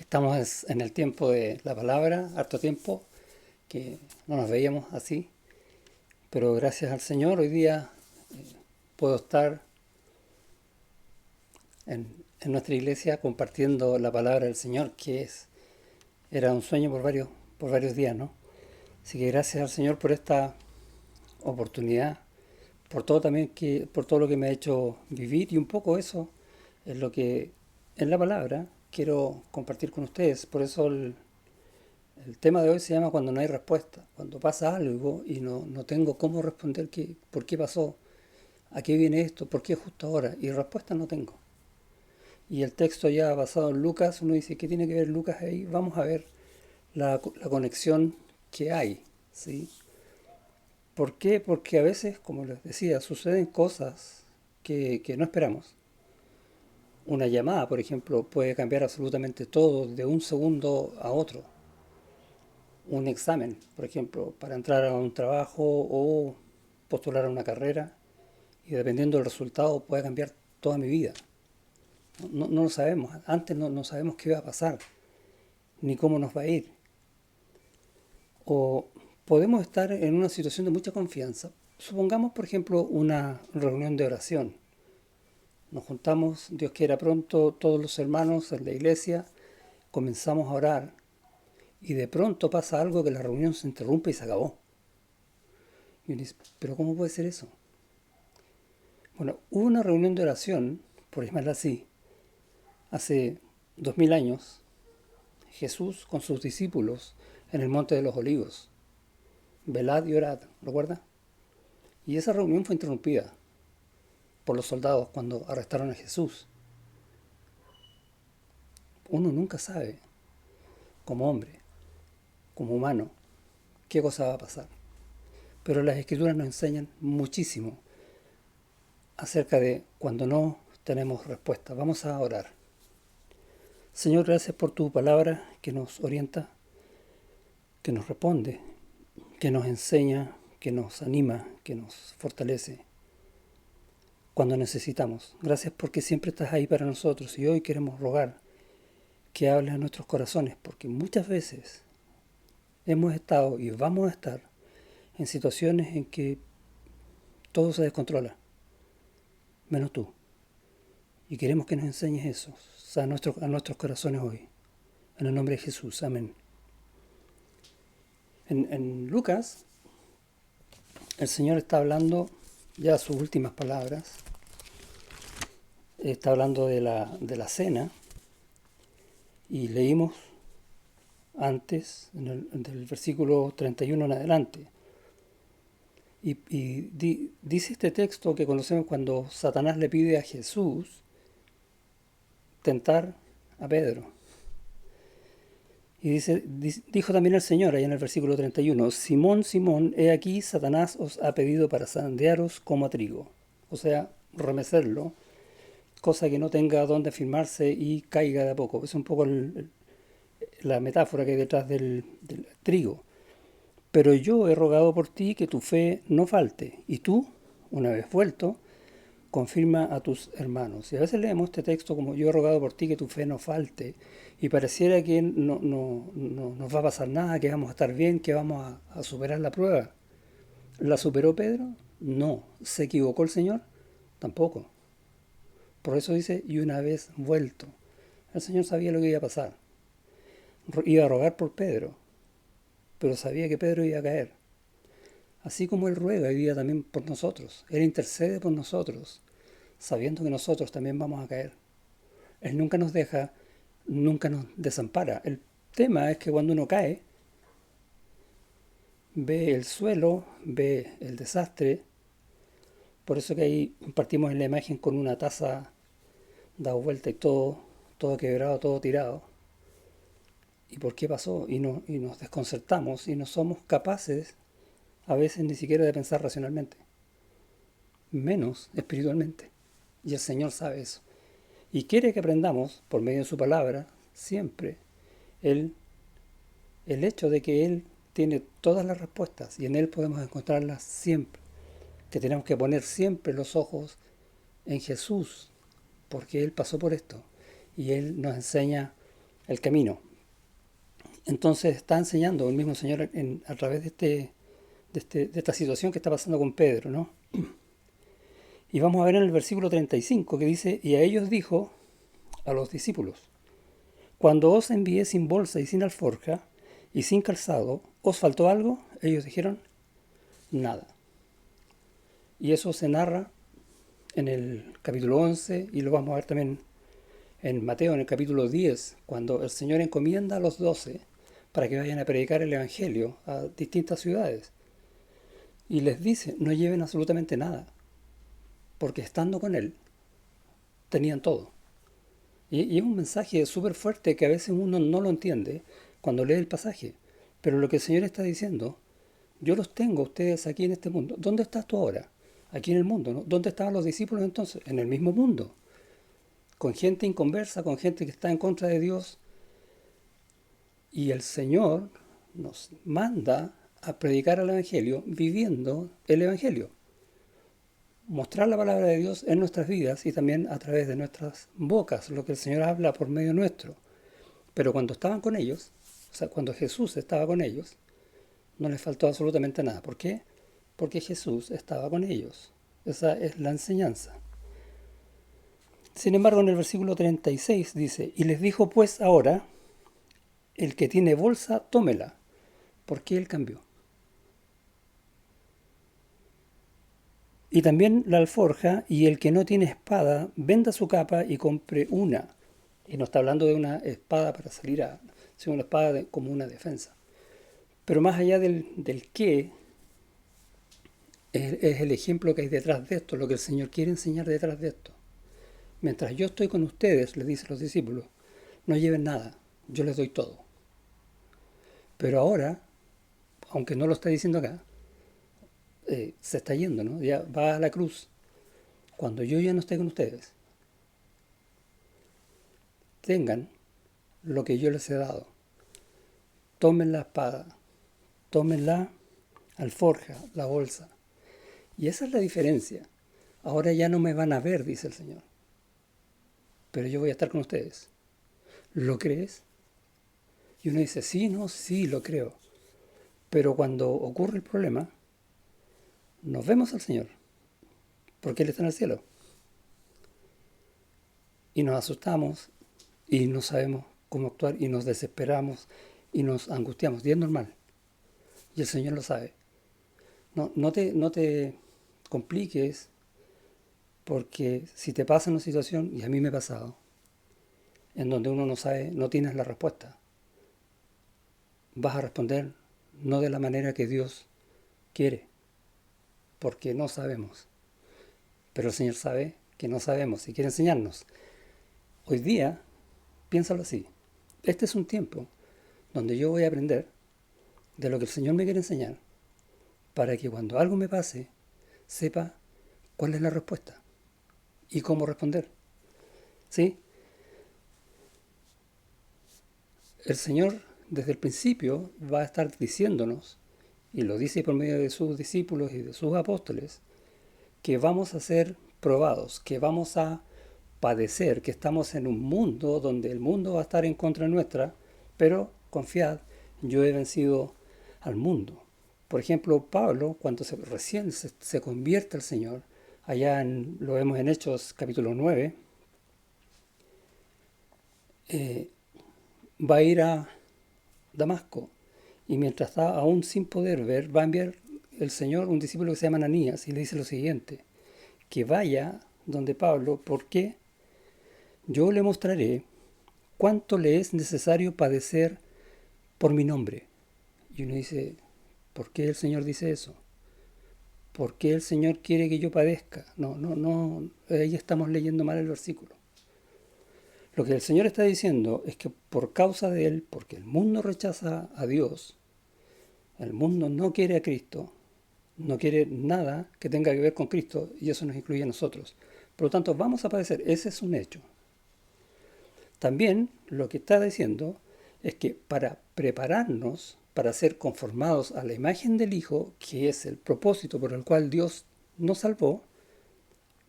Estamos en el tiempo de la palabra, harto tiempo, que no nos veíamos así, pero gracias al Señor hoy día puedo estar en nuestra iglesia compartiendo la palabra del Señor, era un sueño por varios días, ¿no? Así que gracias al Señor por esta oportunidad, por todo también por todo lo que me ha hecho vivir, y un poco eso es lo que en la palabra quiero compartir con ustedes. Por eso el tema de hoy se llama Cuando no hay respuesta. Cuando pasa algo y no tengo cómo responder por qué pasó, a qué viene esto, por qué justo ahora, y respuesta no tengo. Y el texto ya basado en Lucas, uno dice, ¿qué tiene que ver Lucas ahí? Vamos a ver la conexión que hay, ¿sí? ¿Por qué? Porque a veces, como les decía, suceden cosas que no esperamos. Una llamada, por ejemplo, puede cambiar absolutamente todo de un segundo a otro. Un examen, por ejemplo, para entrar a un trabajo o postular a una carrera, y dependiendo del resultado puede cambiar toda mi vida. No lo sabemos, antes no sabemos qué va a pasar, ni cómo nos va a ir. O podemos estar en una situación de mucha confianza. Supongamos, por ejemplo, una reunión de oración. Nos juntamos, Dios quiera pronto, todos los hermanos en la iglesia, comenzamos a orar y de pronto pasa algo que la reunión se interrumpe y se acabó. Y uno dice, ¿pero cómo puede ser eso? Bueno, hubo una reunión de oración, por llamarla así, hace 2000 años, Jesús con sus discípulos en el Monte de los Olivos. Velad y orad, ¿recuerda? Y esa reunión fue interrumpida por los soldados cuando arrestaron a Jesús. Uno nunca sabe, como hombre, como humano, qué cosa va a pasar. Pero las Escrituras nos enseñan muchísimo acerca de cuando no tenemos respuesta. Vamos a orar. Señor, gracias por tu palabra que nos orienta, que nos responde, que nos enseña, que nos anima, que nos fortalece cuando necesitamos. Gracias porque siempre estás ahí para nosotros, y hoy queremos rogar que hables a nuestros corazones, porque muchas veces hemos estado y vamos a estar en situaciones en que todo se descontrola, menos tú. Y queremos que nos enseñes eso a nuestros corazones hoy. En el nombre de Jesús. Amén. En Lucas, el Señor está hablando, ya sus últimas palabras, está hablando de la cena, y leímos antes, del versículo 31 en adelante. Dice este texto que conocemos cuando Satanás le pide a Jesús tentar a Pedro. Y dijo también el Señor, ahí en el versículo 31, Simón, Simón, he aquí Satanás os ha pedido para zarandearos como a trigo. O sea, remecerlo, cosa que no tenga dónde afirmarse y caiga de a poco. Es un poco la metáfora que hay detrás del trigo. Pero yo he rogado por ti que tu fe no falte, y tú, una vez vuelto, confirma a tus hermanos. Y a veces leemos este texto como yo he rogado por ti que tu fe no falte, y pareciera que no nos va a pasar nada, que vamos a estar bien, que vamos a superar la prueba. ¿La superó Pedro? No. ¿Se equivocó el Señor? Tampoco. Por eso dice, y una vez vuelto. El Señor sabía lo que iba a pasar. Iba a rogar por Pedro, pero sabía que Pedro iba a caer. Así como Él ruega hoy día también por nosotros. Él intercede por nosotros, sabiendo que nosotros también vamos a caer. Él nunca nos deja, nunca nos desampara. El tema es que cuando uno cae, ve el suelo, ve el desastre. Por eso que ahí partimos en la imagen con una taza dado vuelta y todo quebrado, todo tirado. ¿Y por qué pasó? Y nos desconcertamos y no somos capaces a veces ni siquiera de pensar racionalmente, menos espiritualmente. Y el Señor sabe eso. Y quiere que aprendamos, por medio de su palabra, siempre, el, el hecho de que Él tiene todas las respuestas y en Él podemos encontrarlas siempre. Que tenemos que poner siempre los ojos en Jesús, porque Él pasó por esto. Y Él nos enseña el camino. Entonces está enseñando el mismo Señor a través de esta situación que está pasando con Pedro, ¿no? Y vamos a ver en el versículo 35 que dice, y a ellos dijo, a los discípulos, cuando os envié sin bolsa y sin alforja y sin calzado, ¿os faltó algo? Ellos dijeron, nada. Y eso se narra en el capítulo 11 y lo vamos a ver también en Mateo, en el capítulo 10, cuando el Señor encomienda a los 12 para que vayan a predicar el Evangelio a distintas ciudades. Y les dice, no lleven absolutamente nada, porque estando con Él, tenían todo. Y es un mensaje súper fuerte que a veces uno no lo entiende cuando lee el pasaje. Pero lo que el Señor está diciendo, yo los tengo a ustedes aquí en este mundo. ¿Dónde estás tú ahora? Aquí en el mundo, ¿no? ¿Dónde estaban los discípulos entonces? En el mismo mundo. Con gente inconversa, con gente que está en contra de Dios. Y el Señor nos manda a predicar el Evangelio viviendo el Evangelio. Mostrar la palabra de Dios en nuestras vidas y también a través de nuestras bocas, lo que el Señor habla por medio nuestro. Pero cuando estaban con ellos, o sea, cuando Jesús estaba con ellos, no les faltó absolutamente nada. ¿Por qué? Porque Jesús estaba con ellos. Esa es la enseñanza. Sin embargo, en el versículo 36 dice, y les dijo pues ahora, el que tiene bolsa, tómela. ¿Por qué el cambio? Y también la alforja, y el que no tiene espada, venda su capa y compre una. Y no está hablando de una espada para salir a, sino una espada como una defensa. Pero más allá del qué, es el ejemplo que hay detrás de esto, lo que el Señor quiere enseñar detrás de esto. Mientras yo estoy con ustedes, les dice a los discípulos, no lleven nada, yo les doy todo. Pero ahora, aunque no lo está diciendo acá, se está yendo, ¿no? Ya va a la cruz. Cuando yo ya no esté con ustedes, tengan lo que yo les he dado. Tomen la espada, tomen la alforja, la bolsa. Y esa es la diferencia. Ahora ya no me van a ver, dice el Señor. Pero yo voy a estar con ustedes. ¿Lo crees? Y uno dice, sí, no, sí, lo creo. Pero cuando ocurre el problema, nos vemos al Señor, porque Él está en el cielo. Y nos asustamos y no sabemos cómo actuar y nos desesperamos y nos angustiamos. Y es normal. Y el Señor lo sabe. No te compliques, porque si te pasa una situación, y a mí me ha pasado, en donde uno no sabe, no tienes la respuesta, vas a responder no de la manera que Dios quiere, porque no sabemos. Pero el Señor sabe que no sabemos y quiere enseñarnos. Hoy día, piénsalo así, este es un tiempo donde yo voy a aprender de lo que el Señor me quiere enseñar, para que cuando algo me pase, sepa cuál es la respuesta y cómo responder. ¿Sí? El Señor desde el principio va a estar diciéndonos, y lo dice por medio de sus discípulos y de sus apóstoles, que vamos a ser probados, que vamos a padecer, que estamos en un mundo donde el mundo va a estar en contra nuestra, pero confiad, yo he vencido al mundo. Por ejemplo, Pablo, cuando recién se convierte al Señor, lo vemos en Hechos capítulo 9, va a ir a Damasco, y mientras está aún sin poder ver, va a enviar el Señor un discípulo que se llama Ananías y le dice lo siguiente, que vaya donde Pablo, porque yo le mostraré cuánto le es necesario padecer por mi nombre. Y uno dice, ¿por qué el Señor dice eso? ¿Por qué el Señor quiere que yo padezca? No, ahí estamos leyendo mal el versículo. Lo que el Señor está diciendo es que por causa de Él, porque el mundo rechaza a Dios, el mundo no quiere a Cristo, no quiere nada que tenga que ver con Cristo, y eso nos incluye a nosotros. Por lo tanto, vamos a padecer, ese es un hecho. También lo que está diciendo es que para prepararnos, para ser conformados a la imagen del Hijo, que es el propósito por el cual Dios nos salvó,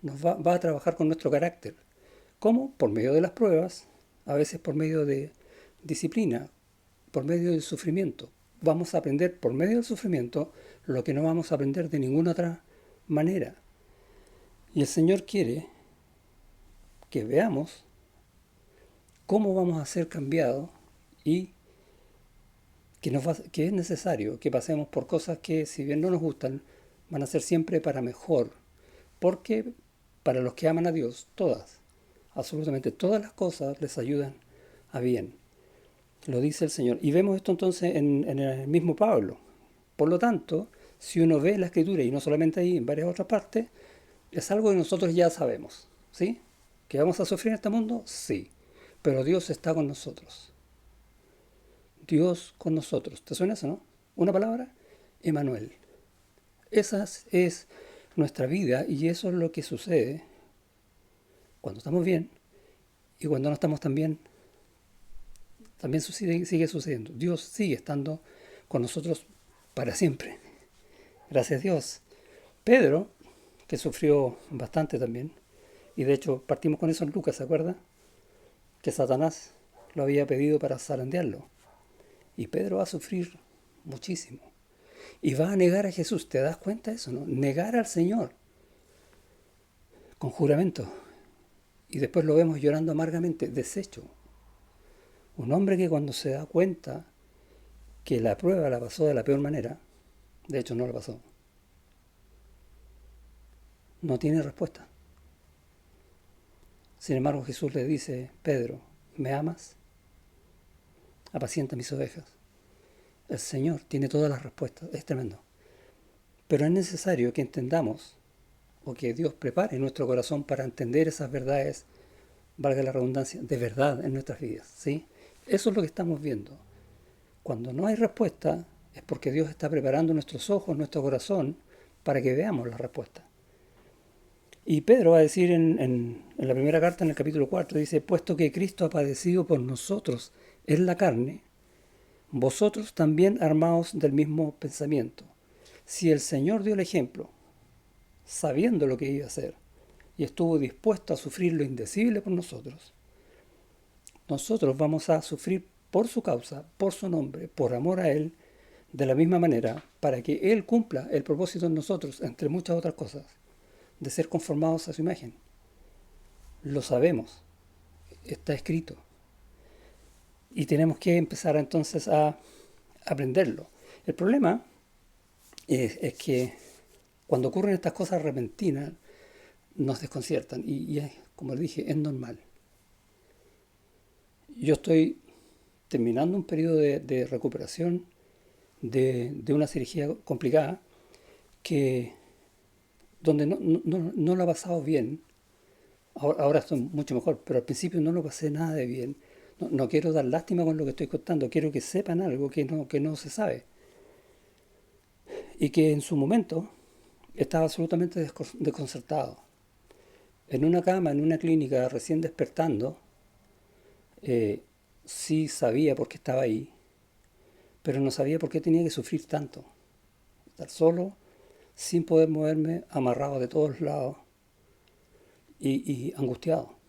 nos va a trabajar con nuestro carácter. ¿Cómo? Por medio de las pruebas, a veces por medio de disciplina, por medio del sufrimiento. Vamos a aprender por medio del sufrimiento lo que no vamos a aprender de ninguna otra manera. Y el Señor quiere que veamos cómo vamos a ser cambiados y que es necesario que pasemos por cosas que, si bien no nos gustan, van a ser siempre para mejor. Porque para los que aman a Dios, todas, absolutamente todas las cosas les ayudan a bien. Lo dice el Señor. Y vemos esto entonces en el mismo Pablo. Por lo tanto, si uno ve la Escritura, y no solamente ahí, en varias otras partes, es algo que nosotros ya sabemos. ¿Sí? ¿Que vamos a sufrir en este mundo? Sí. Pero Dios está con nosotros. Dios con nosotros. ¿Te suena eso, no? Una palabra, Emmanuel. Esa es nuestra vida y eso es lo que sucede cuando estamos bien y cuando no estamos tan bien. También sigue sucediendo. Dios sigue estando con nosotros para siempre. Gracias a Dios. Pedro, que sufrió bastante también, y de hecho partimos con eso en Lucas, ¿se acuerda? Que Satanás lo había pedido para zarandearlo. Y Pedro va a sufrir muchísimo. Y va a negar a Jesús. ¿Te das cuenta de eso, no? Negar al Señor con juramento. Y después lo vemos llorando amargamente, deshecho. Un hombre que cuando se da cuenta que la prueba la pasó de la peor manera, de hecho no la pasó, no tiene respuesta. Sin embargo, Jesús le dice, Pedro, ¿me amas? Apacienta mis ovejas. El Señor tiene todas las respuestas, es tremendo. Pero es necesario que entendamos, o que Dios prepare nuestro corazón para entender esas verdades, valga la redundancia, de verdad en nuestras vidas, ¿sí? Eso es lo que estamos viendo. Cuando no hay respuesta, es porque Dios está preparando nuestros ojos, nuestro corazón, para que veamos la respuesta. Y Pedro va a decir en la primera carta, en el capítulo 4, dice, puesto que Cristo ha padecido por nosotros en la carne, vosotros también armaos del mismo pensamiento. Si el Señor dio el ejemplo, sabiendo lo que iba a hacer, y estuvo dispuesto a sufrir lo indecible por nosotros, nosotros vamos a sufrir por su causa, por su nombre, por amor a Él, de la misma manera, para que Él cumpla el propósito en nosotros, entre muchas otras cosas, de ser conformados a su imagen. Lo sabemos, está escrito. Y tenemos que empezar entonces a aprenderlo. El problema es que cuando ocurren estas cosas repentinas, nos desconciertan. Y como les dije, es normal. Yo estoy terminando un periodo de recuperación de una cirugía complicada que donde no lo he pasado bien. Ahora estoy mucho mejor, pero al principio no lo pasé nada de bien. No quiero dar lástima con lo que estoy contando, quiero que sepan algo que no se sabe. Y que en su momento estaba absolutamente desconcertado. En una cama, en una clínica, recién despertando, sí sabía por qué estaba ahí, pero no sabía por qué tenía que sufrir tanto. Estar solo, sin poder moverme, amarrado de todos lados y angustiado.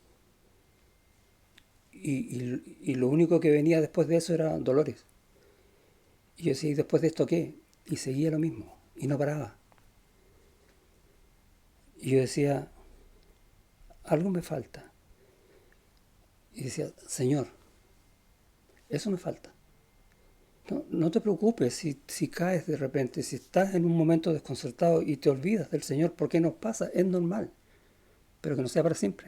Y lo único que venía después de eso era dolores. Y yo decía, ¿y después de esto qué? Y seguía lo mismo, y no paraba. Y yo decía, algo me falta. Y decía, Señor, eso me falta. No te preocupes si caes de repente, si estás en un momento desconcertado y te olvidas del Señor, porque nos pasa, es normal, pero que no sea para siempre.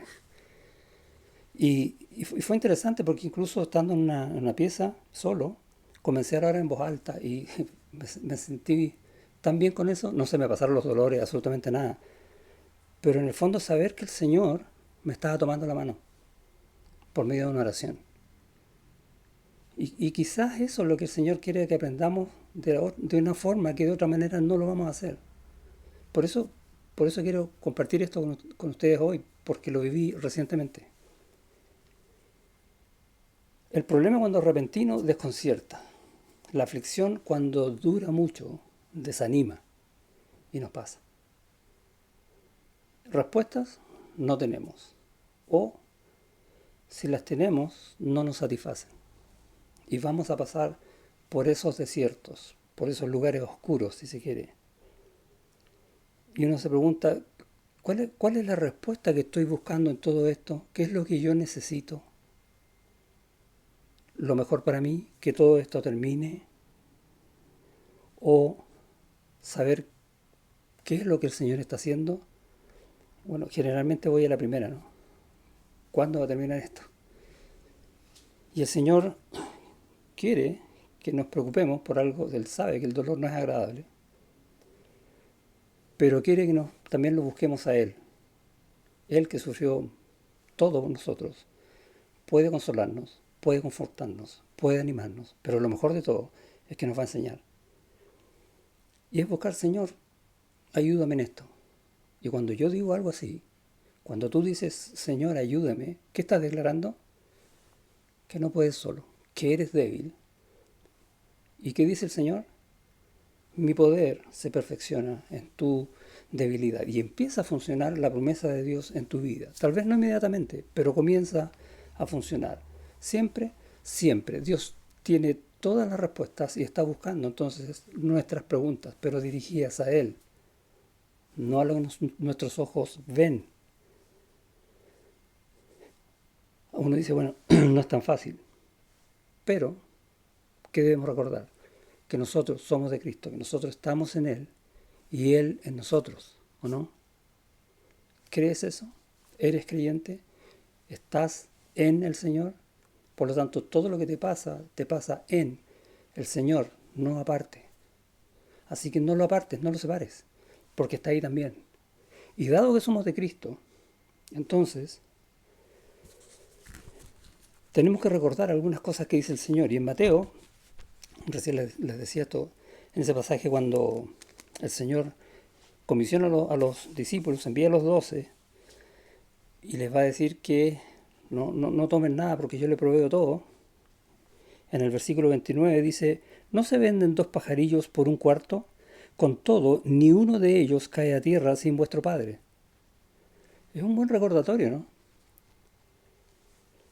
Y fue interesante porque incluso estando en una pieza solo, comencé a orar en voz alta y me sentí tan bien con eso, no se me pasaron los dolores, absolutamente nada, pero en el fondo saber que el Señor me estaba tomando la mano por medio de una oración. Y quizás eso es lo que el Señor quiere que aprendamos de una forma que de otra manera no lo vamos a hacer. Por eso, por eso quiero compartir esto con ustedes hoy, porque lo viví recientemente. El problema cuando es repentino desconcierta. La aflicción cuando dura mucho desanima y nos pasa. Respuestas no tenemos. O si las tenemos no nos satisfacen. y vamos a pasar por esos desiertos, por esos lugares oscuros, si se quiere. Y uno se pregunta, cuál es la respuesta que estoy buscando en todo esto? ¿Qué es lo que yo necesito? ¿Lo mejor para mí? ¿Que todo esto termine? ¿O saber qué es lo que el Señor está haciendo? Bueno, generalmente voy a la primera, ¿no? ¿Cuándo va a terminar esto? Y el Señor quiere que nos preocupemos por algo. Él sabe que el dolor no es agradable, pero quiere que también lo busquemos a Él. Él que sufrió todo por nosotros, puede consolarnos, puede confortarnos, puede animarnos, pero lo mejor de todo es que nos va a enseñar. Y es buscar, Señor, ayúdame en esto. Y cuando yo digo algo así, cuando tú dices, Señor, ayúdame, ¿qué estás declarando? Que no puedes solo, que eres débil. ¿Y qué dice el Señor? Mi poder se perfecciona en tu debilidad. Y empieza a funcionar la promesa de Dios en tu vida. Tal vez no inmediatamente, pero comienza a funcionar. Siempre, siempre. Dios tiene todas las respuestas y está buscando entonces nuestras preguntas, pero dirigidas a Él, no a lo que nuestros ojos ven. Uno dice, bueno, no es tan fácil, pero ¿qué debemos recordar? Que nosotros somos de Cristo, que nosotros estamos en Él y Él en nosotros, ¿o no? ¿Crees eso? ¿Eres creyente? ¿Estás en el Señor? Por lo tanto, todo lo que te pasa en el Señor, no aparte. Así que no lo apartes, no lo separes, porque está ahí también. Y dado que somos de Cristo, entonces tenemos que recordar algunas cosas que dice el Señor. Y en Mateo, recién les decía esto, en ese pasaje cuando el Señor comisiona a los discípulos, envía a los 12 y les va a decir que no tomen nada porque yo les proveo todo. En el versículo 29 dice, ¿no se venden 2 pajarillos por un cuarto? Con todo, ni uno de ellos cae a tierra sin vuestro Padre. Es un buen recordatorio, ¿no?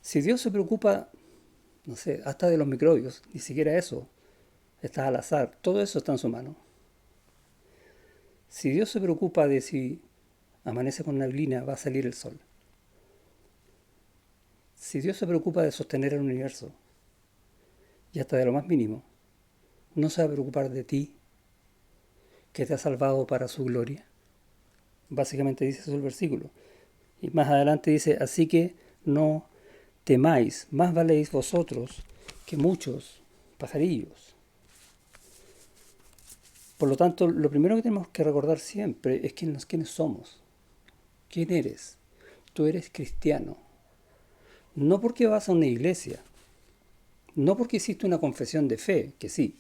Si Dios se preocupa, no sé, hasta de los microbios, ni siquiera eso está al azar, todo eso está en su mano. Si Dios se preocupa de si amanece con neblina, va a salir el sol. Si Dios se preocupa de sostener el universo, y hasta de lo más mínimo, ¿no se va a preocupar de ti, que te ha salvado para su gloria? Básicamente dice eso el versículo. Y más adelante dice, así que no temáis, más valéis vosotros que muchos pajarillos. Por lo tanto, lo primero que tenemos que recordar siempre es quiénes somos. ¿Quién eres? Tú eres cristiano. No porque vas a una iglesia, no porque hiciste una confesión de fe, que sí,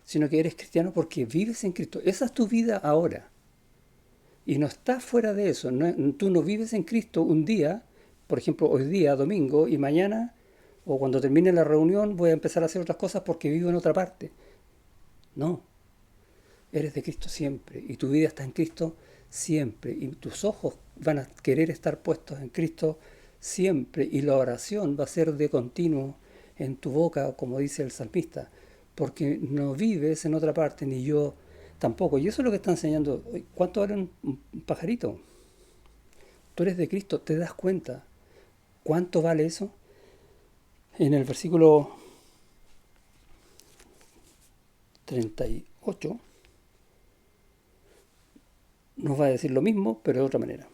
sino que eres cristiano porque vives en Cristo. Esa es tu vida ahora. Y no estás fuera de eso. Tú no vives en Cristo un día, por ejemplo, hoy día, domingo, y mañana, o cuando termine la reunión, voy a empezar a hacer otras cosas porque vivo en otra parte. No. Eres de Cristo siempre. Y tu vida está en Cristo siempre. Y tus ojos van a querer estar puestos en Cristo siempre. Y la oración va a ser de continuo en tu boca, como dice el salmista. Porque no vives en otra parte, ni yo tampoco. Y eso es lo que está enseñando. ¿Cuánto vale un pajarito? Tú eres de Cristo, ¿te das cuenta cuánto vale eso? En el versículo 38 nos va a decir lo mismo, pero de otra manera.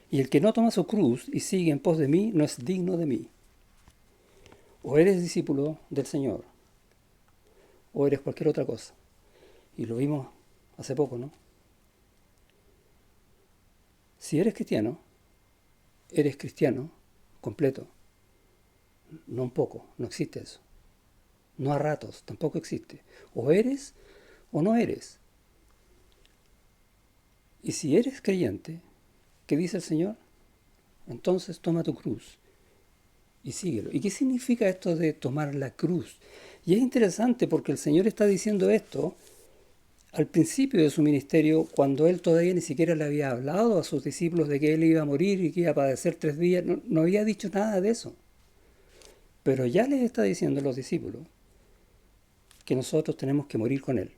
Y el que no toma su cruz y sigue en pos de mí, no es digno de mí. O eres discípulo del Señor, o eres cualquier otra cosa. Y lo vimos hace poco, ¿no? Si eres cristiano completo. No un poco, no existe eso. No a ratos, tampoco existe. O eres o no eres. Y si eres creyente, ¿qué dice el Señor? Entonces toma tu cruz y síguelo. ¿Y qué significa esto de tomar la cruz? Y es interesante porque el Señor está diciendo esto al principio de su ministerio, cuando Él todavía ni siquiera le había hablado a sus discípulos de que Él iba a morir y que iba a padecer 3 días. No había dicho nada de eso. Pero ya les está diciendo a los discípulos que nosotros tenemos que morir con Él.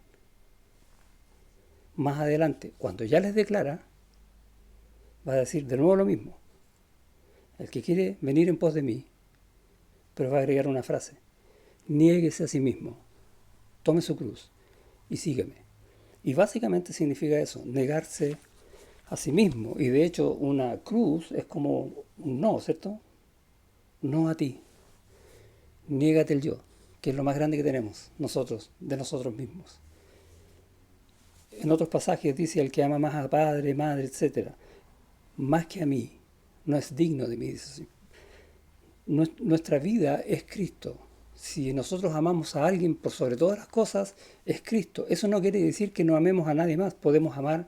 Más adelante, cuando ya les declara, va a decir de nuevo lo mismo. El que quiere venir en pos de mí, pero va a agregar una frase. Niéguese a sí mismo, tome su cruz y sígueme. Y básicamente significa eso, negarse a sí mismo. Y de hecho una cruz es como un no, ¿cierto? No a ti. Niégate el yo, que es lo más grande que tenemos nosotros, de nosotros mismos. En otros pasajes dice el que ama más a padre, madre, etcétera, más que a mí, no es digno de mí, dice así. Nuestra vida es Cristo. Si nosotros amamos a alguien por sobre todas las cosas, es Cristo. Eso no quiere decir que no amemos a nadie más. Podemos amar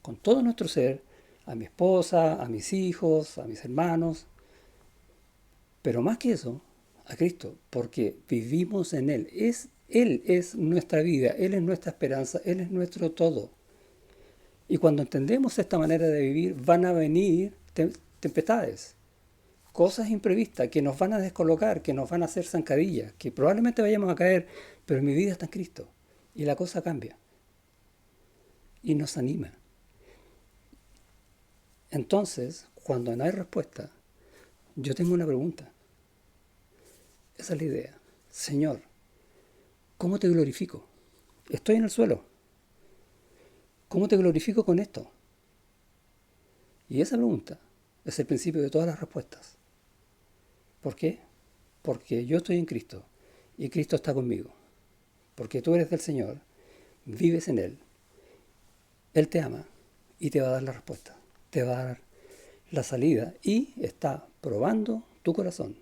con todo nuestro ser a mi esposa, a mis hijos, a mis hermanos, pero más que eso, a Cristo, porque vivimos en Él. Él es nuestra vida, Él es nuestra esperanza, Él es nuestro todo. Y cuando entendemos esta manera de vivir, van a venir tempestades, cosas imprevistas que nos van a descolocar, que nos van a hacer zancadillas, que probablemente vayamos a caer, pero mi vida está en Cristo. Y la cosa cambia. Y nos anima. Entonces, cuando no hay respuesta, yo tengo una pregunta. Esa es la idea. Señor, ¿cómo te glorifico? Estoy en el suelo. ¿Cómo te glorifico con esto? Y esa pregunta es el principio de todas las respuestas. ¿Por qué? Porque yo estoy en Cristo y Cristo está conmigo. Porque tú eres del Señor, vives en Él, Él te ama y te va a dar la respuesta. Te va a dar la salida y está probando tu corazón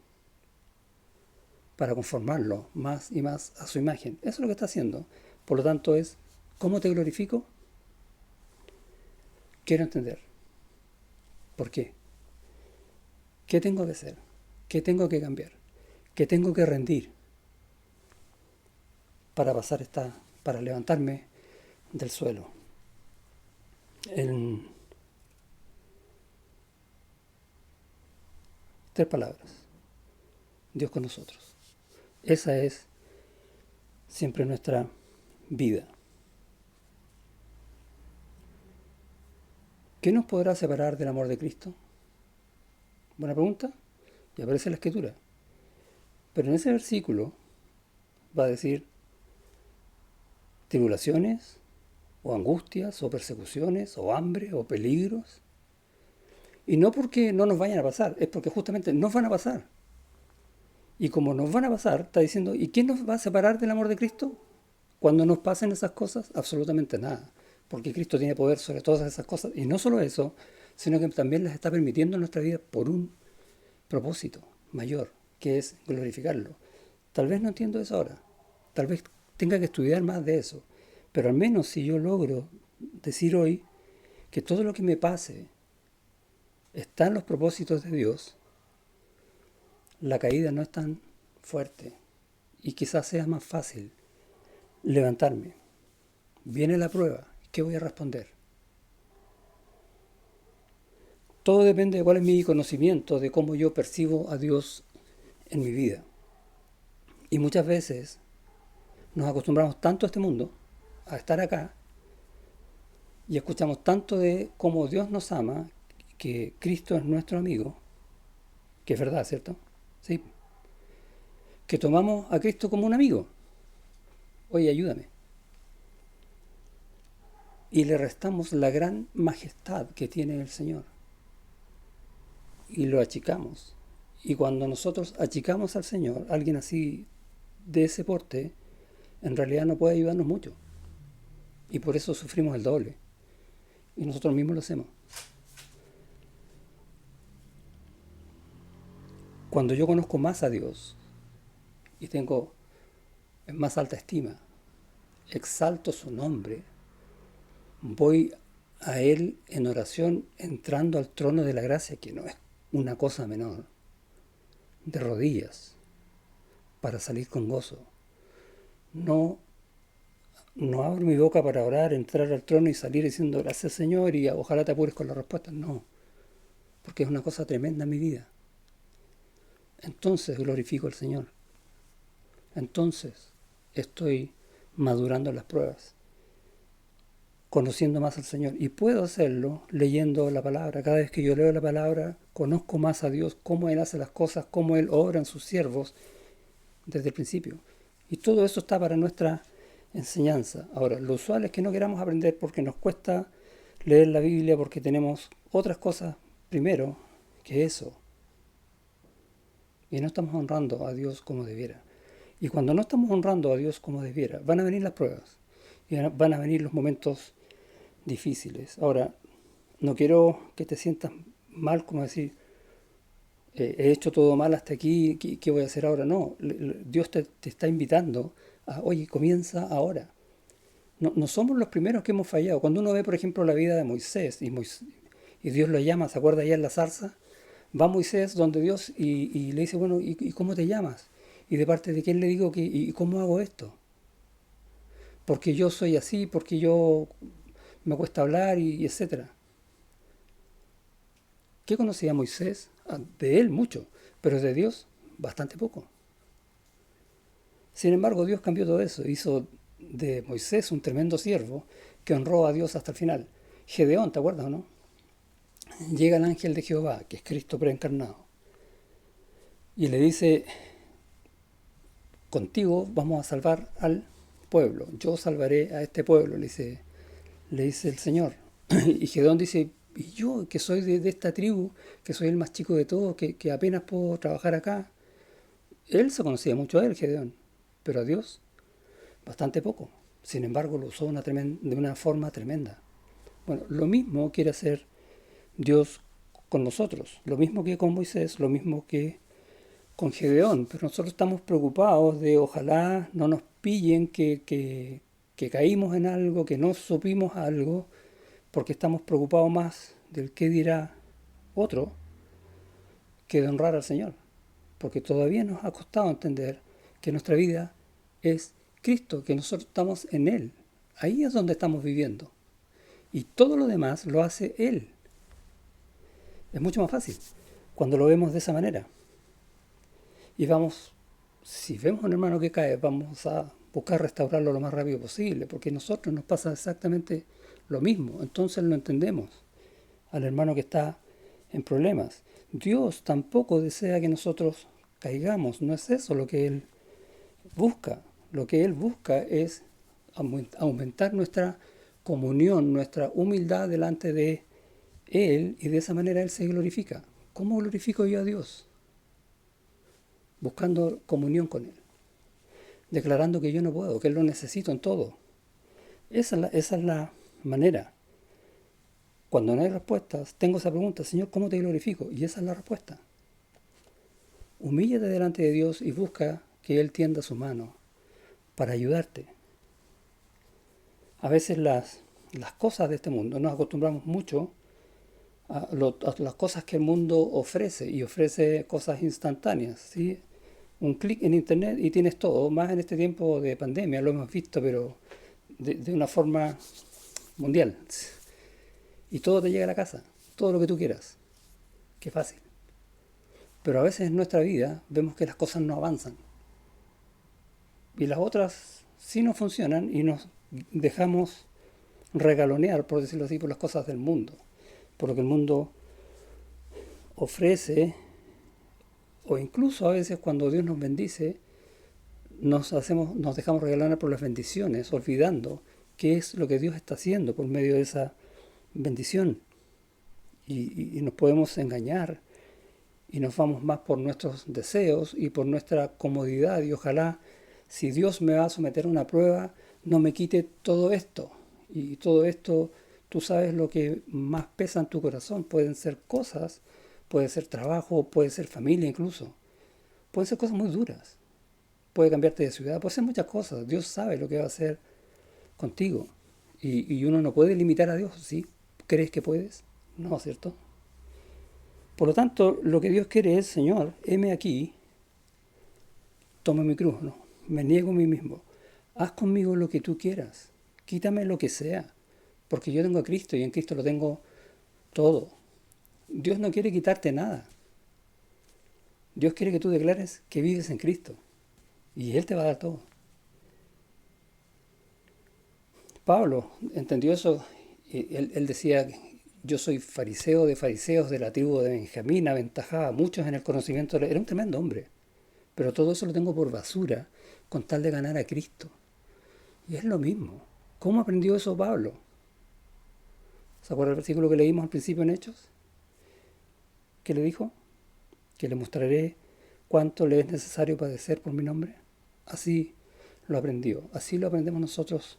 para conformarlo más y más a su imagen. Eso es lo que está haciendo. Por lo tanto es, ¿cómo te glorifico? Quiero entender. ¿Por qué? ¿Qué tengo que hacer? ¿Qué tengo que cambiar? ¿Qué tengo que rendir para para levantarme del suelo? En 3 palabras. Dios con nosotros. Esa es siempre nuestra vida. ¿Qué nos podrá separar del amor de Cristo? Buena pregunta. Y aparece en la Escritura. Pero en ese versículo va a decir tribulaciones, o angustias, o persecuciones, o hambre, o peligros. Y no porque no nos vayan a pasar, es porque justamente nos van a pasar. Y como nos van a pasar, está diciendo, ¿y quién nos va a separar del amor de Cristo? Cuando nos pasen esas cosas, absolutamente nada. Porque Cristo tiene poder sobre todas esas cosas. Y no solo eso, sino que también las está permitiendo en nuestra vida por un propósito mayor, que es glorificarlo. Tal vez no entiendo eso ahora. Tal vez tenga que estudiar más de eso. Pero al menos si yo logro decir hoy que todo lo que me pase está en los propósitos de Dios, la caída no es tan fuerte y quizás sea más fácil levantarme. Viene la prueba, ¿qué voy a responder? Todo depende de cuál es mi conocimiento, de cómo yo percibo a Dios en mi vida. Y muchas veces nos acostumbramos tanto a este mundo, a estar acá, y escuchamos tanto de cómo Dios nos ama, que Cristo es nuestro amigo, que es verdad, ¿cierto? Sí. Que tomamos a Cristo como un amigo. Oye, ayúdame. Y le restamos la gran majestad que tiene el Señor. Y lo achicamos. Y cuando nosotros achicamos al Señor, alguien así de ese porte, en realidad no puede ayudarnos mucho. Y por eso sufrimos el doble. Y nosotros mismos lo hacemos. Cuando yo conozco más a Dios y tengo en más alta estima, exalto su nombre, voy a Él en oración entrando al trono de la gracia, que no es una cosa menor, de rodillas, para salir con gozo. No, no abro mi boca para orar, entrar al trono y salir diciendo gracias Señor y ojalá te apures con la respuesta. No, porque es una cosa tremenda en mi vida. entonces glorifico al Señor. Entonces estoy madurando en las pruebas, conociendo más al Señor. Y puedo hacerlo leyendo la palabra. Cada vez que yo leo la palabra, conozco más a Dios, cómo Él hace las cosas, cómo Él obra en sus siervos desde el principio. Y todo eso está para nuestra enseñanza. Ahora, lo usual es que no queramos aprender porque nos cuesta leer la Biblia, porque tenemos otras cosas primero que eso. Y no estamos honrando a Dios como debiera. Y cuando no estamos honrando a Dios como debiera, van a venir las pruebas. Y van a venir los momentos difíciles. Ahora, no quiero que te sientas mal como decir, he hecho todo mal hasta aquí, ¿qué voy a hacer ahora? No, Dios te está invitando a, oye, comienza ahora. No somos los primeros que hemos fallado. Cuando uno ve, por ejemplo, la vida de Moisés y Dios lo llama, ¿se acuerda allá en la zarza? Va Moisés donde Dios y le dice, bueno, ¿y cómo te llamas? ¿Y de parte de quién le digo que, y cómo hago esto? Porque yo soy así, porque yo me cuesta hablar y etcétera. ¿Qué conocía Moisés? De él mucho, pero de Dios bastante poco. Sin embargo, Dios cambió todo eso, hizo de Moisés un tremendo siervo que honró a Dios hasta el final. Gedeón, ¿te acuerdas o no? Llega el ángel de Jehová, que es Cristo preencarnado, y le dice, contigo vamos a salvar al pueblo, yo salvaré a este pueblo, le dice el Señor. Y Gedeón dice, y yo que soy de esta tribu, que soy el más chico de todos, que apenas puedo trabajar acá. Él se conocía mucho a él, Gedeón, pero a Dios bastante poco. Sin embargo, lo usó de una forma tremenda. Bueno, lo mismo quiere hacer Dios con nosotros, lo mismo que con Moisés, lo mismo que con Gedeón, pero nosotros estamos preocupados de ojalá no nos pillen que caímos en algo, que no supimos algo, porque estamos preocupados más del qué dirá otro que de honrar al Señor, porque todavía nos ha costado entender que nuestra vida es Cristo, que nosotros estamos en Él. Ahí es donde estamos viviendo. Y todo lo demás lo hace Él. Es mucho más fácil cuando lo vemos de esa manera. Y vamos, si vemos a un hermano que cae, vamos a buscar restaurarlo lo más rápido posible, porque a nosotros nos pasa exactamente lo mismo. Entonces lo entendemos al hermano que está en problemas. Dios tampoco desea que nosotros caigamos, no es eso lo que Él busca. Lo que Él busca es aumentar nuestra comunión, nuestra humildad delante de Él, y de esa manera Él se glorifica. ¿Cómo glorifico yo a Dios? Buscando comunión con Él, declarando que yo no puedo, que Él lo necesito en todo. Esa es la manera. Cuando no hay respuestas, tengo esa pregunta, Señor, ¿cómo te glorifico? Y esa es la respuesta. Humíllate delante de Dios y busca que Él tienda su mano para ayudarte. A veces las cosas de este mundo, nos acostumbramos mucho a las cosas que el mundo ofrece, y ofrece cosas instantáneas, ¿sí? Un clic en internet y tienes todo, más en este tiempo de pandemia, lo hemos visto, pero de una forma mundial. Y todo te llega a la casa, todo lo que tú quieras. Qué fácil. Pero a veces en nuestra vida vemos que las cosas no avanzan. Y las otras sí no funcionan y nos dejamos regalonear, por decirlo así, por las cosas del mundo. Por lo que el mundo ofrece, o incluso a veces cuando Dios nos bendice, nos dejamos regalonear por las bendiciones, olvidando qué es lo que Dios está haciendo por medio de esa bendición. Y nos podemos engañar y nos vamos más por nuestros deseos y por nuestra comodidad, y ojalá, si Dios me va a someter a una prueba, no me quite todo esto. Y todo esto, tú sabes lo que más pesa en tu corazón. Pueden ser cosas, puede ser trabajo, puede ser familia incluso. Pueden ser cosas muy duras. Puede cambiarte de ciudad, puede ser muchas cosas. Dios sabe lo que va a hacer contigo. Y uno no puede limitar a Dios, ¿sí? ¿Crees que puedes? No, ¿cierto? Por lo tanto, lo que Dios quiere es, Señor, heme aquí, toma mi cruz, ¿no? Me niego a mí mismo. Haz conmigo lo que tú quieras. Quítame lo que sea. Porque yo tengo a Cristo y en Cristo lo tengo todo. Dios no quiere quitarte nada. Dios quiere que tú declares que vives en Cristo y Él te va a dar todo. Pablo entendió eso y él decía, yo soy fariseo de fariseos de la tribu de Benjamín, aventajaba a muchos en el conocimiento. Era un tremendo hombre, pero todo eso lo tengo por basura con tal de ganar a Cristo. Y es lo mismo. ¿Cómo aprendió eso Pablo? ¿Se acuerda el versículo que leímos al principio en Hechos? ¿Qué le dijo? Que le mostraré cuánto le es necesario padecer por mi nombre. Así lo aprendió. Así lo aprendemos nosotros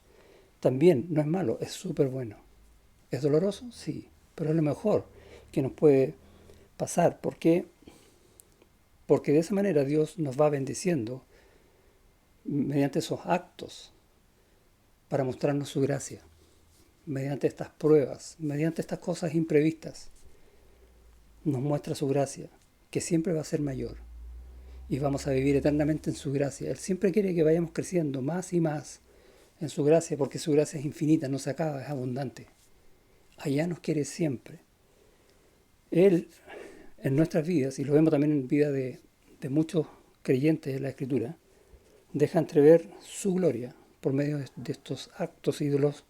también. No es malo, es súper bueno. ¿Es doloroso? Sí, pero es lo mejor que nos puede pasar. ¿Por qué? Porque de esa manera Dios nos va bendiciendo mediante esos actos para mostrarnos su gracia, mediante estas pruebas, mediante estas cosas imprevistas. Nos muestra su gracia, que siempre va a ser mayor. Y vamos a vivir eternamente en su gracia. Él siempre quiere que vayamos creciendo más y más en su gracia, porque su gracia es infinita, no se acaba, es abundante. Allá nos quiere siempre. Él, en nuestras vidas, y lo vemos también en vida de muchos creyentes de la Escritura, deja entrever su gloria por medio de estos actos y de los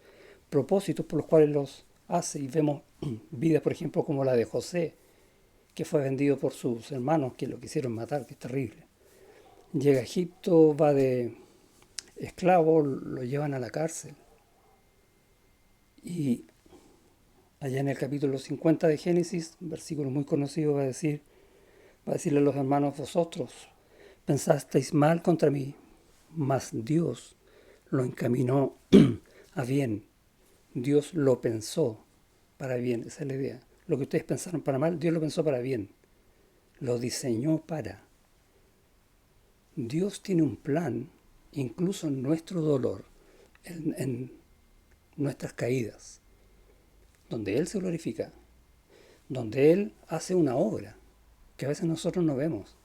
propósitos por los cuales los hace. Y vemos vidas, por ejemplo, como la de José, que fue vendido por sus hermanos que lo quisieron matar, que es terrible. Llega a Egipto, va de esclavo, lo llevan a la cárcel. Y allá en el capítulo 50 de Génesis, un versículo muy conocido, va a decirle a los hermanos, vosotros pensasteis mal contra mí, mas Dios lo encaminó a bien. Dios lo pensó para bien, esa es la idea. Lo que ustedes pensaron para mal, Dios lo pensó para bien. Lo diseñó para. Dios tiene un plan, incluso en nuestro dolor, en nuestras caídas, donde Él se glorifica, donde Él hace una obra que a veces nosotros no vemos.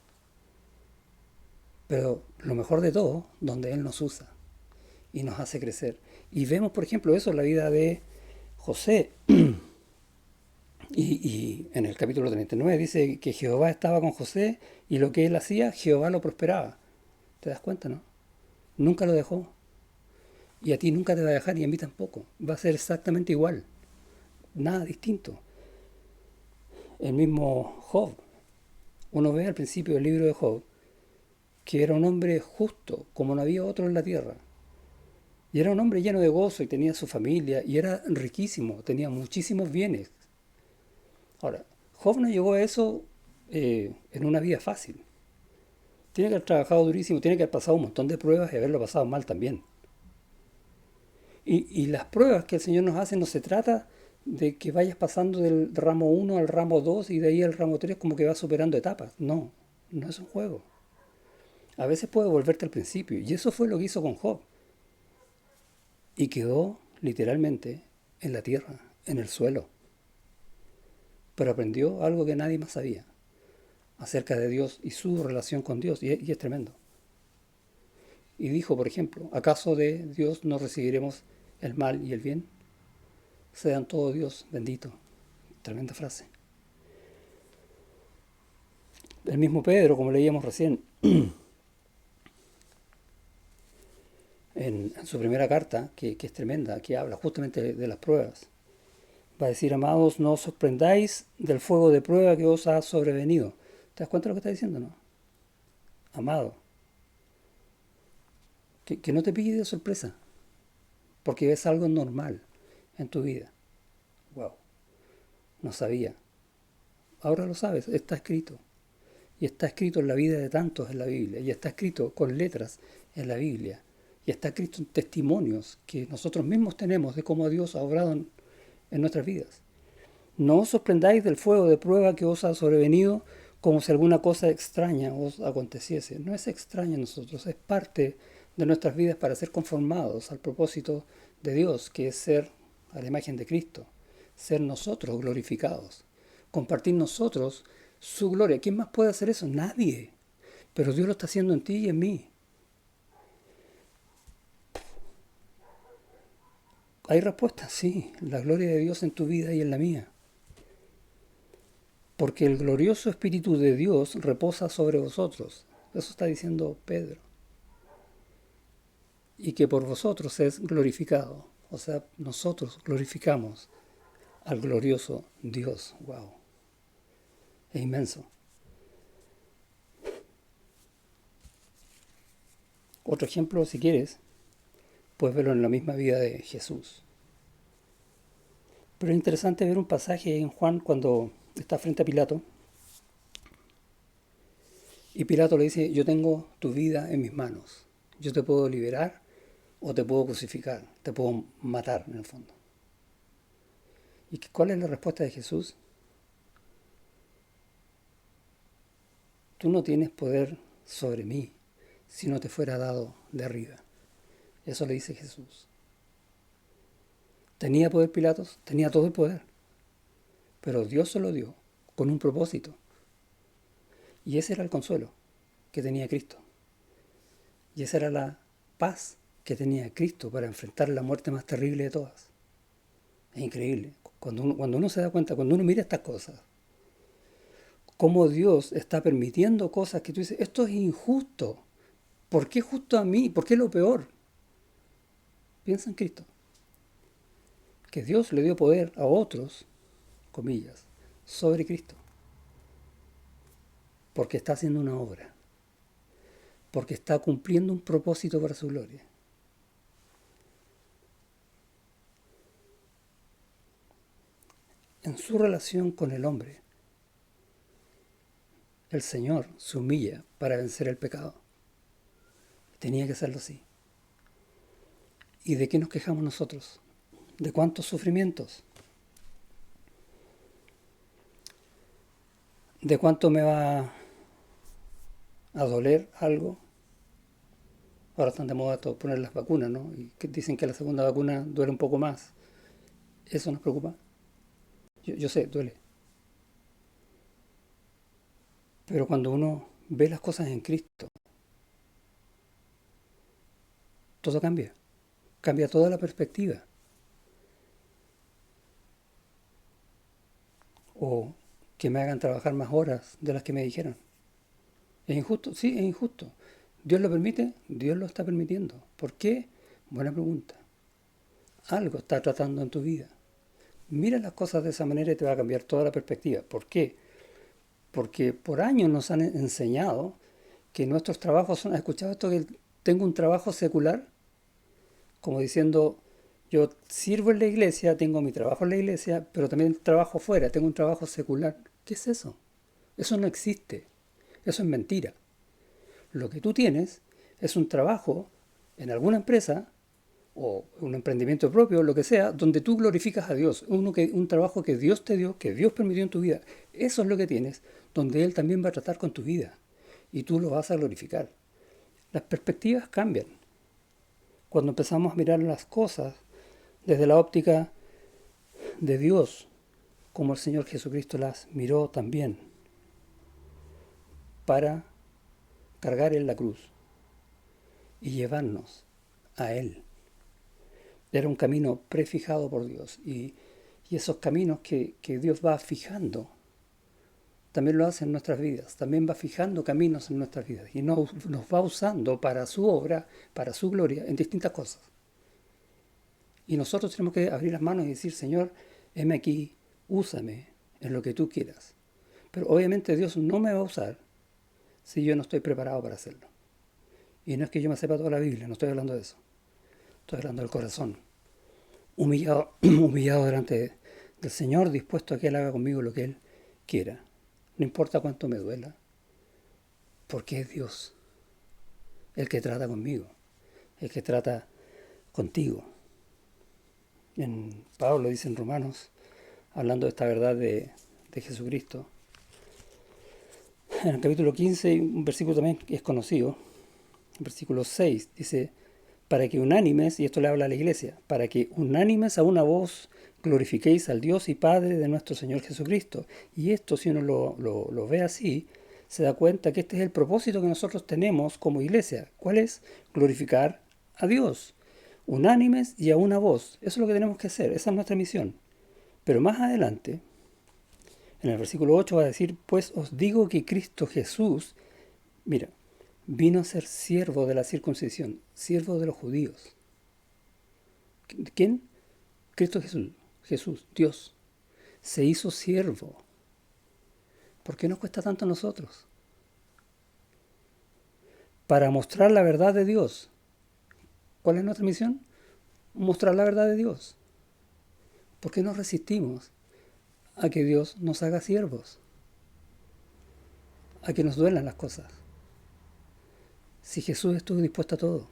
Pero lo mejor de todo, donde Él nos usa y nos hace crecer. Y vemos, por ejemplo, eso en la vida de José. Y en el capítulo 39 dice que Jehová estaba con José y lo que él hacía, Jehová lo prosperaba. ¿Te das cuenta, no? Nunca lo dejó. Y a ti nunca te va a dejar y a mí tampoco. Va a ser exactamente igual. Nada distinto. El mismo Job. Uno ve al principio del libro de Job que era un hombre justo, como no había otro en la tierra. Y era un hombre lleno de gozo y tenía su familia y era riquísimo, tenía muchísimos bienes. Ahora, Job no llegó a eso en una vida fácil. Tiene que haber trabajado durísimo, tiene que haber pasado un montón de pruebas y haberlo pasado mal también. Y las pruebas que el Señor nos hace no se trata de que vayas pasando del ramo 1 al ramo 2 y de ahí al ramo 3 como que vas superando etapas. No, no es un juego. A veces puede volverte al principio. Y eso fue lo que hizo con Job. Y quedó literalmente en la tierra, en el suelo. Pero aprendió algo que nadie más sabía acerca de Dios y su relación con Dios. Y es tremendo. Y dijo, por ejemplo, ¿acaso de Dios no recibiremos el mal y el bien? Sean todo Dios bendito. Tremenda frase. El mismo Pedro, como leíamos recién, en su primera carta, que es tremenda, que habla justamente de las pruebas, va a decir, amados, no os sorprendáis del fuego de prueba que os ha sobrevenido. ¿Te das cuenta de lo que está diciendo, no? Amado, que no te pille de sorpresa, porque es algo normal en tu vida. Wow, no sabía. Ahora lo sabes, está escrito. Y está escrito en la vida de tantos en la Biblia. Y está escrito con letras en la Biblia. Y está escrito en testimonios que nosotros mismos tenemos de cómo Dios ha obrado en nuestras vidas. No os sorprendáis del fuego de prueba que os ha sobrevenido como si alguna cosa extraña os aconteciese. No es extraña a nosotros, es parte de nuestras vidas para ser conformados al propósito de Dios, que es ser a la imagen de Cristo, ser nosotros glorificados, compartir nosotros su gloria. ¿Quién más puede hacer eso? Nadie. Pero Dios lo está haciendo en ti y en mí. ¿Hay respuesta? Sí. La gloria de Dios en tu vida y en la mía. porque el glorioso Espíritu de Dios reposa sobre vosotros. Eso está diciendo Pedro. Y que por vosotros es glorificado. O sea, nosotros glorificamos al glorioso Dios. Wow, es inmenso. Otro ejemplo, si quieres, puedes verlo en la misma vida de Jesús. Pero es interesante ver un pasaje en Juan cuando está frente a Pilato. Y Pilato le dice, yo tengo tu vida en mis manos. Yo te puedo liberar o te puedo crucificar, te puedo matar en el fondo. ¿Y cuál es la respuesta de Jesús? Tú no tienes poder sobre mí si no te fuera dado de arriba. Eso le dice Jesús. ¿Tenía poder Pilatos? Tenía todo el poder. Pero Dios se lo dio con un propósito. Y ese era el consuelo que tenía Cristo. Y esa era la paz que tenía Cristo para enfrentar la muerte más terrible de todas. Es increíble. Cuando uno se da cuenta, cuando uno mira estas cosas, cómo Dios está permitiendo cosas que tú dices, esto es injusto. ¿Por qué justo a mí? ¿Por qué lo peor? Piensa en Cristo. Que Dios le dio poder a otros, comillas, sobre Cristo. Porque está haciendo una obra. Porque está cumpliendo un propósito para su gloria. En su relación con el hombre, el Señor se humilla para vencer el pecado. Tenía que hacerlo así. ¿Y de qué nos quejamos nosotros? ¿De cuántos sufrimientos? ¿De cuánto me va a doler algo? Ahora están de moda poner las vacunas, ¿no? Y que dicen que la segunda vacuna duele un poco más. ¿Eso nos preocupa? Yo sé, duele. Pero cuando uno ve las cosas en Cristo, todo cambia. Cambia toda la perspectiva. O que me hagan trabajar más horas de las que me dijeron. ¿Es injusto? Sí, es injusto. ¿Dios lo permite? Dios lo está permitiendo. ¿Por qué? Buena pregunta. Algo está tratando en tu vida. Mira las cosas de esa manera y te va a cambiar toda la perspectiva. ¿Por qué? Porque por años nos han enseñado que nuestros trabajos son... ¿Has escuchado esto que tengo un trabajo secular? Como diciendo, yo sirvo en la iglesia, tengo mi trabajo en la iglesia, pero también trabajo fuera, tengo un trabajo secular. ¿Qué es eso? Eso no existe. Eso es mentira. Lo que tú tienes es un trabajo en alguna empresa o un emprendimiento propio, lo que sea, donde tú glorificas a Dios. Un trabajo que Dios te dio, que Dios permitió en tu vida. Eso es lo que tienes, donde Él también va a tratar con tu vida. Y tú lo vas a glorificar. Las perspectivas cambian. Cuando empezamos a mirar las cosas desde la óptica de Dios, como el Señor Jesucristo las miró también, para cargar en la cruz y llevarnos a Él. Era un camino prefijado por Dios y esos caminos que Dios va fijando también lo hace en nuestras vidas, también va fijando caminos en nuestras vidas y nos va usando para su obra, para su gloria en distintas cosas. Y nosotros tenemos que abrir las manos y decir, Señor, heme aquí, úsame en lo que tú quieras. Pero obviamente Dios no me va a usar si yo no estoy preparado para hacerlo. Y no es que yo me sepa toda la Biblia, no estoy hablando de eso. Estoy hablando del corazón. Humillado, humillado delante del Señor, dispuesto a que Él haga conmigo lo que Él quiera. No importa cuánto me duela, porque es Dios el que trata conmigo, el que trata contigo. Pablo dice en Romanos, hablando de esta verdad de Jesucristo, en el capítulo 15, un versículo también que es conocido, versículo 6, dice, para que unánimes, y esto le habla a la iglesia, para que unánimes a una voz glorifiquéis al Dios y Padre de nuestro Señor Jesucristo. Y esto, si uno lo ve así, se da cuenta que este es el propósito que nosotros tenemos como iglesia. ¿Cuál es? Glorificar a Dios. Unánimes y a una voz. Eso es lo que tenemos que hacer, esa es nuestra misión. Pero más adelante, En el versículo 8 va a decir, pues os digo que Cristo Jesús, mira, vino a ser siervo de la circuncisión, siervo de los judíos. ¿Quién? Cristo Jesús, Jesús, Dios, se hizo siervo. ¿Por qué nos cuesta tanto a nosotros? Para mostrar la verdad de Dios. ¿Cuál es nuestra misión? Mostrar la verdad de Dios. ¿Por qué nos resistimos a que Dios nos haga siervos? A que nos duelan las cosas. Si Jesús estuvo dispuesto a todo.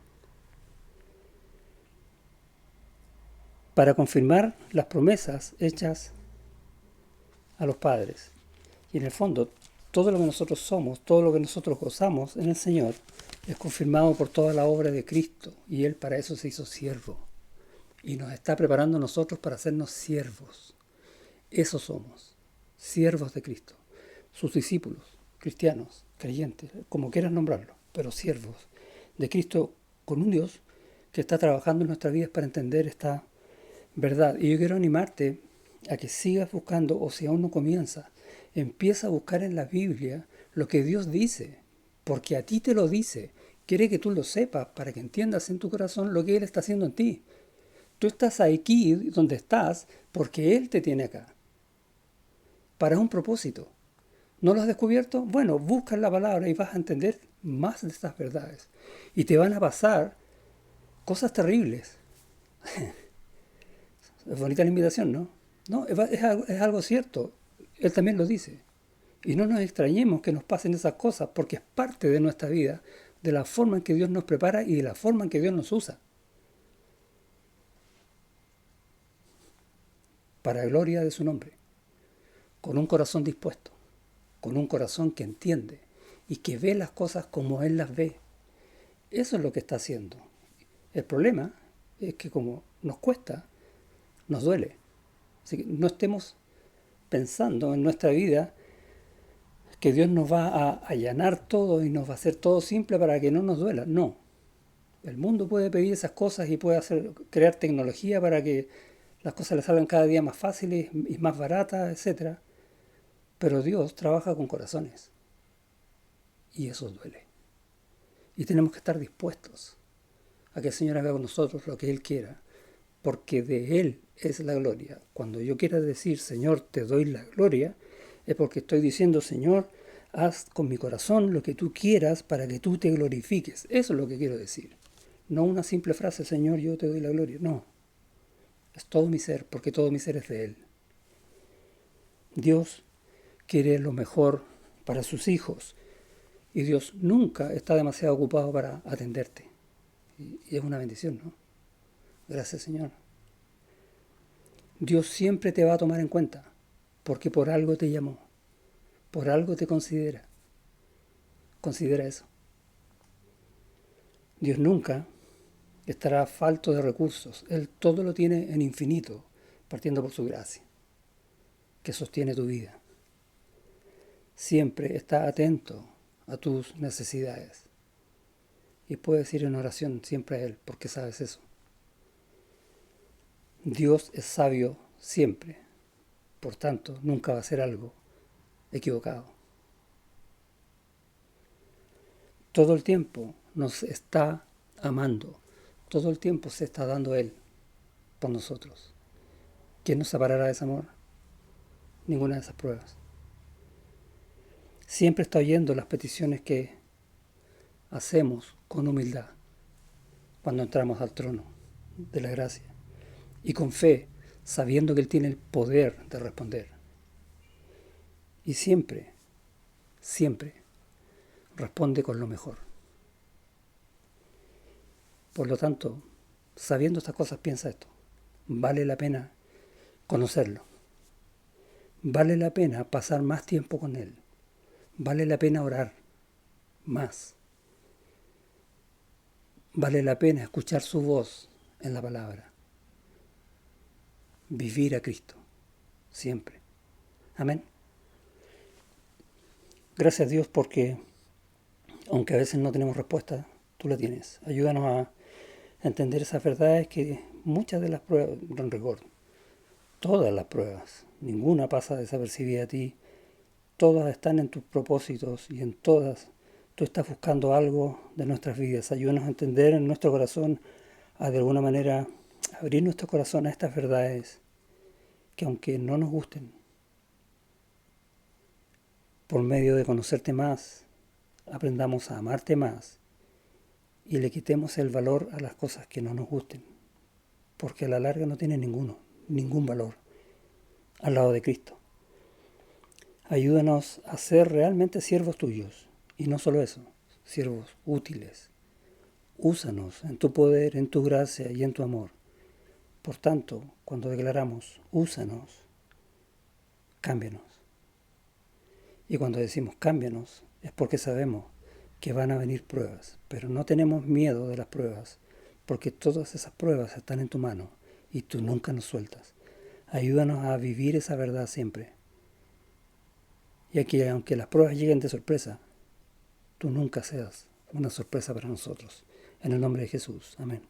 Para confirmar las promesas hechas a los padres. Y en el fondo, todo lo que nosotros somos, todo lo que nosotros gozamos en el Señor, es confirmado por toda la obra de Cristo. Y Él para eso se hizo siervo. Y nos está preparando a nosotros para hacernos siervos. Eso somos, siervos de Cristo. Sus discípulos, cristianos, creyentes, como quieras nombrarlo, pero siervos de Cristo con un Dios que está trabajando en nuestras vidas para entender esta verdad. Y yo quiero animarte a que sigas buscando, o si aún no comienzas, empieza a buscar en la Biblia lo que Dios dice, porque a ti te lo dice. Quiere que tú lo sepas para que entiendas en tu corazón lo que Él está haciendo en ti. Tú estás aquí donde estás porque Él te tiene acá, para un propósito. ¿No lo has descubierto? Bueno, busca en la palabra y vas a entender más de estas verdades. Y te van a pasar cosas terribles. Es bonita la invitación, ¿no? No, es algo cierto. Él también lo dice. Y no nos extrañemos que nos pasen esas cosas, porque es parte de nuestra vida, de la forma en que Dios nos prepara y de la forma en que Dios nos usa. Para gloria de su nombre. Con un corazón dispuesto. Con un corazón que entiende y que ve las cosas como Él las ve. Eso es lo que está haciendo. El problema es que como nos cuesta, nos duele. Así que no estemos pensando en nuestra vida que Dios nos va a allanar todo y nos va a hacer todo simple para que no nos duela. No. El mundo puede pedir esas cosas y puede crear tecnología para que las cosas le salgan cada día más fáciles y más baratas, etc. Pero Dios trabaja con corazones. Y eso duele. Y tenemos que estar dispuestos a que el Señor haga con nosotros lo que Él quiera, porque de Él es la gloria. Cuando yo quiera decir, Señor, te doy la gloria, es porque estoy diciendo, Señor, haz con mi corazón lo que tú quieras para que tú te glorifiques. Eso es lo que quiero decir. No una simple frase, Señor, yo te doy la gloria. No, es todo mi ser, porque todo mi ser es de Él. Dios quiere lo mejor para sus hijos y Dios nunca está demasiado ocupado para atenderte. Y es una bendición, ¿no? Gracias, Señor. Dios siempre te va a tomar en cuenta, porque por algo te llamó, por algo te considera. Considera eso. Dios nunca estará falto de recursos. Él todo lo tiene en infinito, partiendo por su gracia, que sostiene tu vida. Siempre está atento a tus necesidades. Y puedes ir en oración siempre a Él, porque sabes eso. Dios es sabio siempre, por tanto, nunca va a hacer algo equivocado. Todo el tiempo nos está amando, todo el tiempo se está dando Él por nosotros. ¿Quién nos separará de ese amor? Ninguna de esas pruebas. Siempre está oyendo las peticiones que hacemos con humildad cuando entramos al trono de la gracia y con fe, sabiendo que Él tiene el poder de responder. Y siempre, siempre responde con lo mejor. Por lo tanto, sabiendo estas cosas, piensa esto. Vale la pena conocerlo. Vale la pena pasar más tiempo con Él. Vale la pena orar más. Vale la pena escuchar su voz en la palabra. Vivir a Cristo, siempre. Amén. Gracias a Dios porque, aunque a veces no tenemos respuesta, tú la tienes. Ayúdanos a entender esas verdades que muchas de las pruebas, en rigor, todas las pruebas, ninguna pasa desapercibida a ti, todas están en tus propósitos y en todas tú estás buscando algo de nuestras vidas. Ayúdanos a entender en nuestro corazón, a de alguna manera abrir nuestro corazón a estas verdades que aunque no nos gusten, por medio de conocerte más, aprendamos a amarte más y le quitemos el valor a las cosas que no nos gusten, porque a la larga no tienen ningún valor al lado de Cristo. Ayúdanos a ser realmente siervos tuyos, y no solo eso, siervos útiles. Úsanos en tu poder, en tu gracia y en tu amor. Por tanto, cuando declaramos, úsanos, cámbianos. Y cuando decimos cámbianos, es porque sabemos que van a venir pruebas, pero no tenemos miedo de las pruebas, porque todas esas pruebas están en tu mano y tú nunca nos sueltas. Ayúdanos a vivir esa verdad siempre. Y aquí, aunque las pruebas lleguen de sorpresa, tú nunca seas una sorpresa para nosotros. En el nombre de Jesús. Amén.